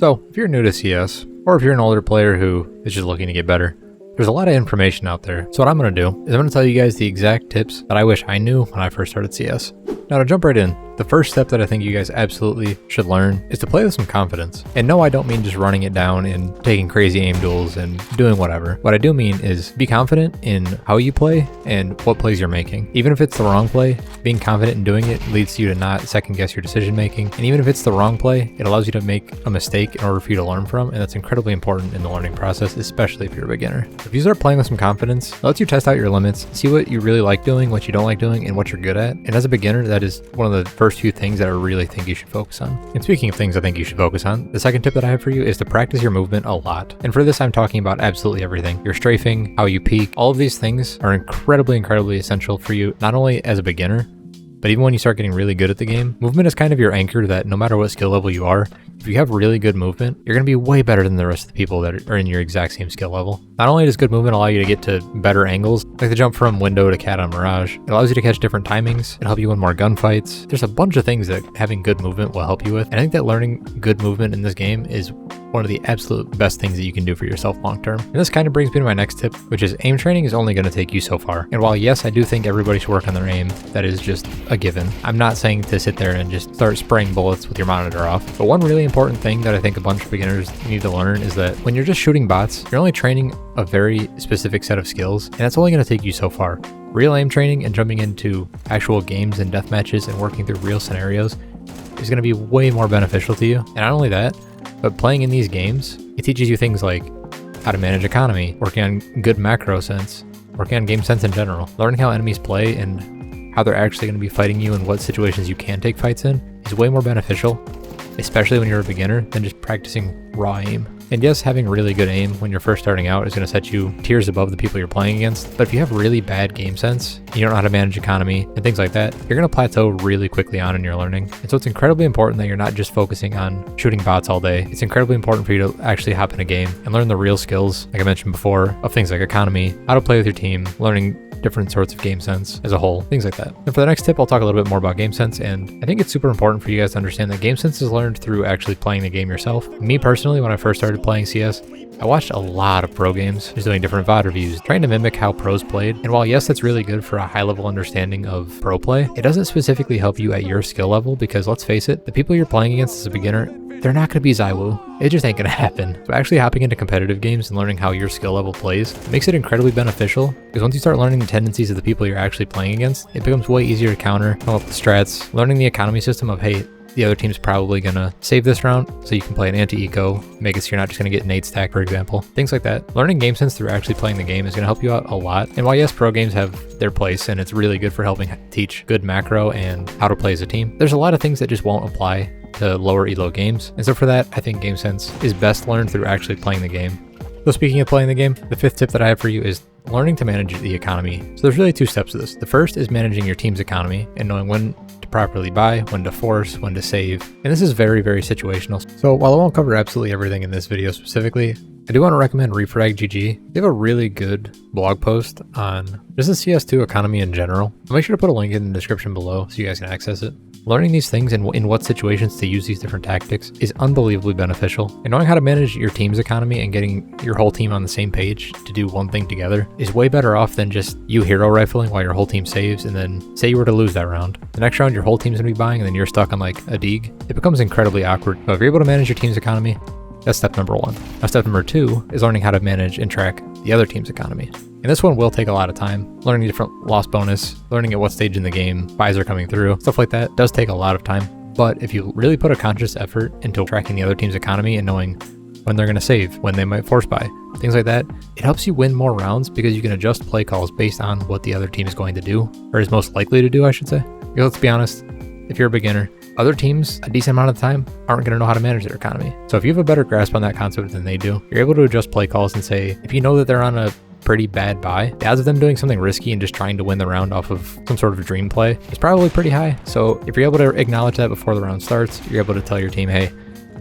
So, if you're new to CS, or if you're an older player who is just looking to get better, there's a lot of information out there. So what I'm going to do is I'm going to tell you guys the exact tips that I wish I knew when I first started CS. Now to jump right in, the first step that I think you guys absolutely should learn is to play with some confidence. And no, I don't mean just running it down and taking crazy aim duels and doing whatever. What I do mean is be confident in how you play and what plays you're making. Even if it's the wrong play, being confident in doing it leads you to not second guess your decision making. And even if it's the wrong play, it allows you to make a mistake in order for you to learn from. And that's incredibly important in the learning process, especially if you're a beginner. If you start playing with some confidence, it lets you test out your limits, see what you really like doing, what you don't like doing, and what you're good at. And as a beginner, that is one of the first few things that I really think you should focus on. And speaking of things I think you should focus on, the second tip that I have for you is to practice your movement a lot. And for this, I'm talking about absolutely everything. Your strafing, how you peek, all of these things are incredibly essential for you, not only as a beginner, but even when you start getting really good at the game. Movement is kind of your anchor that no matter what skill level you are, if you have really good movement, you're going to be way better than the rest of the people that are in your exact same skill level. Not only does good movement allow you to get to better angles, like the jump from window to cat on Mirage, it allows you to catch different timings, it'll help you win more gunfights. There's a bunch of things that having good movement will help you with. And I think that learning good movement in this game is one of the absolute best things that you can do for yourself long term. And this kind of brings me to my next tip, which is aim training is only going to take you so far. And while yes, I do think everybody should work on their aim, that is just a given. I'm not saying to sit there and just start spraying bullets with your monitor off. But one really important thing that I think a bunch of beginners need to learn is that when you're just shooting bots, you're only training a very specific set of skills, and that's only going to take you so far. Real aim training and jumping into actual games and death matches and working through real scenarios is going to be way more beneficial to you. And not only that, but playing in these games, it teaches you things like how to manage economy, working on good macro sense, working on game sense in general, learning how enemies play and how they're actually going to be fighting you and what situations you can take fights in is way more beneficial, especially when you're a beginner, than just practicing raw aim. And yes, having really good aim when you're first starting out is going to set you tiers above the people you're playing against. But if you have really bad game sense, you don't know how to manage economy and things like that, you're going to plateau really quickly on in your learning. And so it's incredibly important that you're not just focusing on shooting bots all day. It's incredibly important for you to actually hop in a game and learn the real skills, like I mentioned before, of things like economy, how to play with your team, learning different sorts of game sense as a whole, things like that. And for the next tip, I'll talk a little bit more about game sense, and I think it's super important for you guys to understand that game sense is learned through actually playing the game yourself. Me personally, when I first started playing CS, I watched a lot of pro games, just doing different VOD reviews, trying to mimic how pros played. And while yes, that's really good for a high level understanding of pro play, it doesn't specifically help you at your skill level because let's face it, the people you're playing against as a beginner, they're not going to be ZywOo. It just ain't going to happen. So actually hopping into competitive games and learning how your skill level plays makes it incredibly beneficial, because once you start learning the tendencies of the people you're actually playing against, it becomes way easier to counter, come up with strats, learning the economy system of, hey, the other team's probably going to save this round, so you can play an anti-eco, make it so you're not just going to get nade stack, for example. Things like that. Learning game sense through actually playing the game is going to help you out a lot. And while yes, pro games have their place, and it's really good for helping teach good macro and how to play as a team, there's a lot of things that just won't apply to lower elo games. And so for that, I think game sense is best learned through actually playing the game. So speaking of playing the game, the fifth tip that I have for you is learning to manage the economy. So there's really two steps to this. The first is managing your team's economy and knowing when to properly buy, when to force, when to save. And this is very situational. So while I won't cover absolutely everything in this video specifically, I do want to recommend Refrag GG. They have a really good blog post on just the CS2 economy in general. I'll make sure to put a link in the description below so you guys can access it. Learning these things and in what situations to use these different tactics is unbelievably beneficial. And knowing how to manage your team's economy and getting your whole team on the same page to do one thing together is way better off than just you hero rifling while your whole team saves, and then say you were to lose that round. The next round your whole team's going to be buying and then you're stuck on like a dig. It becomes incredibly awkward. But if you're able to manage your team's economy, that's step number one. Now step number two is learning how to manage and track the other team's economy. And this one will take a lot of time. Learning different loss bonus, learning at what stage in the game buys are coming through, stuff like that does take a lot of time. But if you really put a conscious effort into tracking the other team's economy and knowing when they're going to save, when they might force buy, things like that, it helps you win more rounds because you can adjust play calls based on what the other team is going to do, or is most likely to do, I should say. Because let's be honest, if you're a beginner, other teams, a decent amount of the time, aren't going to know how to manage their economy. So if you have a better grasp on that concept than they do, you're able to adjust play calls and say, if you know that they're on a pretty bad buy, the odds of them doing something risky and just trying to win the round off of some sort of dream play is probably pretty high. So if you're able to acknowledge that before the round starts, you're able to tell your team, hey,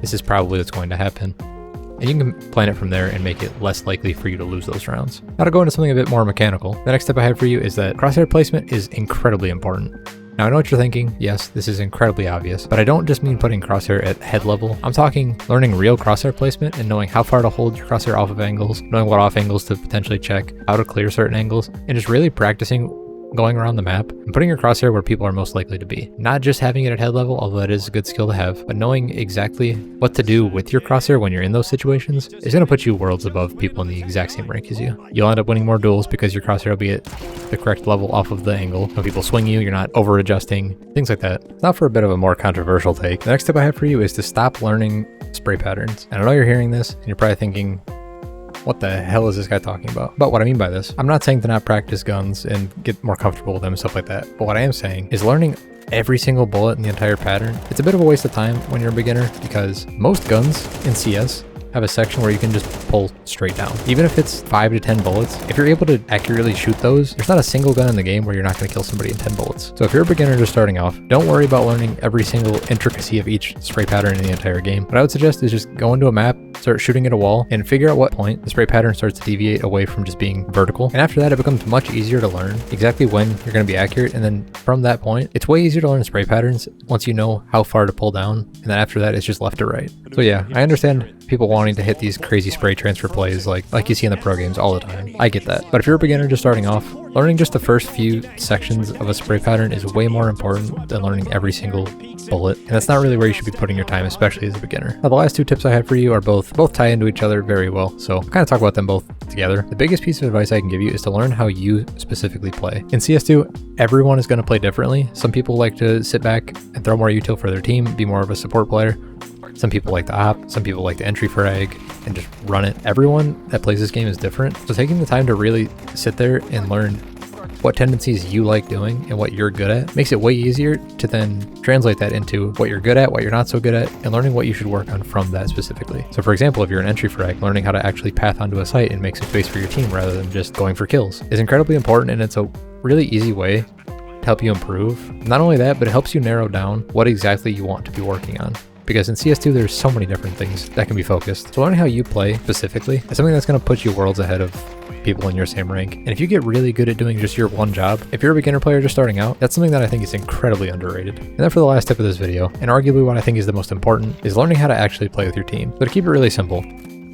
this is probably what's going to happen. And you can plan it from there and make it less likely for you to lose those rounds. Now to go into something a bit more mechanical, the next step I have for you is that crosshair placement is incredibly important. Now I know what you're thinking, yes, this is incredibly obvious, but I don't just mean putting Crosshair at head level. I'm talking learning real Crosshair placement and knowing how far to hold your Crosshair off of angles, knowing what off angles to potentially check, how to clear certain angles, and just really practicing going around the map and putting your Crosshair where people are most likely to be. Not just having it at head level, although that is a good skill to have, but knowing exactly what to do with your Crosshair when you're in those situations is going to put you worlds above people in the exact same rank as you. You'll end up winning more duels because your Crosshair will be at the correct level off of the angle. When people swing you, you're not over adjusting, things like that. Now for a bit of a more controversial take, the next tip I have for you is to stop learning spray patterns. And I know you're hearing this and you're probably thinking, what the hell is this guy talking about? But what I mean by this, I'm not saying to not practice guns and get more comfortable with them and stuff like that. But what I am saying is learning every single bullet in the entire pattern. It's a bit of a waste of time when you're a beginner because most guns in CS have a section where you can just pull straight down. Even if it's 5 to 10 bullets, if you're able to accurately shoot those, there's not a single gun in the game where you're not going to kill somebody in 10 bullets. So if you're a beginner just starting off, don't worry about learning every single intricacy of each spray pattern in the entire game. What I would suggest is just go into a map, start shooting at a wall, and figure out what point the spray pattern starts to deviate away from just being vertical. And after that, it becomes much easier to learn exactly when you're going to be accurate. And then from that point, it's way easier to learn spray patterns once you know how far to pull down. And then after that, it's just left to right. So yeah, I understand people wanting to hit these crazy spray transfer plays like you see in the pro games all the time. I get that. But if you're a beginner just starting off, learning just the first few sections of a spray pattern is way more important than learning every single bullet. And that's not really where you should be putting your time, especially as a beginner. Now, the last two tips I had for you are both tie into each other very well. So I'll kind of talk about them both together. The biggest piece of advice I can give you is to learn how you specifically play. In CS2, everyone is going to play differently. Some people like to sit back and throw more util for their team, be more of a support player. Some people like to op, some people like to entry frag and just run it. Everyone that plays this game is different. So taking the time to really sit there and learn what tendencies you like doing and what you're good at makes it way easier to then translate that into what you're good at, what you're not so good at, and learning what you should work on from that specifically. So for example, if you're an entry frag, learning how to actually path onto a site and make some space for your team rather than just going for kills is incredibly important, and it's a really easy way to help you improve. Not only that, but it helps you narrow down what exactly you want to be working on. Because in CS2, there's so many different things that can be focused. So learning how you play specifically is something that's going to put you worlds ahead of people in your same rank. And if you get really good at doing just your one job, if you're a beginner player just starting out, that's something that I think is incredibly underrated. And then for the last tip of this video, and arguably what I think is the most important, is learning how to actually play with your team. So to keep it really simple,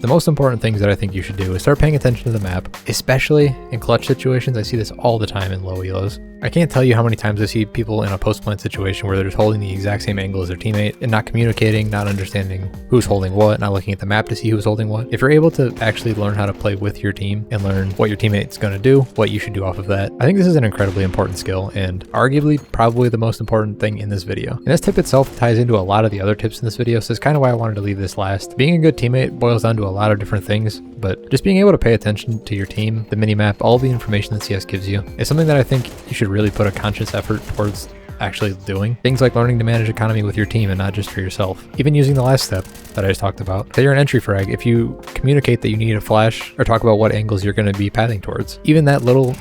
the most important things that I think you should do is start paying attention to the map, especially in clutch situations. I see this all the time in low elos. I can't tell you how many times I see people in a post-plant situation where they're just holding the exact same angle as their teammate and not communicating, not understanding who's holding what, not looking at the map to see who's holding what. If you're able to actually learn how to play with your team and learn what your teammate's going to do, what you should do off of that, I think this is an incredibly important skill and arguably probably the most important thing in this video. And this tip itself ties into a lot of the other tips in this video, so it's kind of why I wanted to leave this last. Being a good teammate boils down to a lot of different things, but just being able to pay attention to your team, the minimap, all the information that CS gives you is something that I think you should really put a conscious effort towards actually doing. Things like learning to manage economy with your team and not just for yourself. Even using the last step that I just talked about. Say you're an entry frag, if you communicate that you need a flash or talk about what angles you're going to be pathing towards, even that little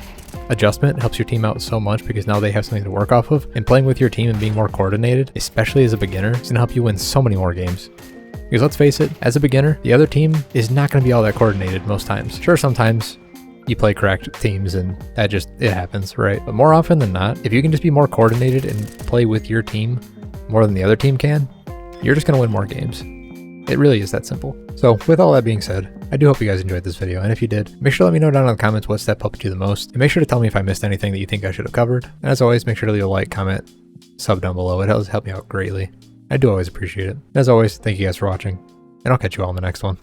adjustment helps your team out so much because now they have something to work off of, and playing with your team and being more coordinated, especially as a beginner, is going to help you win so many more games. Because let's face it, as a beginner, the other team is not going to be all that coordinated most times. Sure, sometimes you play correct teams and it happens, right? But more often than not, if you can just be more coordinated and play with your team more than the other team can, you're just going to win more games. It really is that simple. So with all that being said, I do hope you guys enjoyed this video. And if you did, make sure to let me know down in the comments what step helped you the most. And make sure to tell me if I missed anything that you think I should have covered. And as always, make sure to leave a like, comment, sub down below. It does help me out greatly. I do always appreciate it. As always, thank you guys for watching, and I'll catch you all in the next one.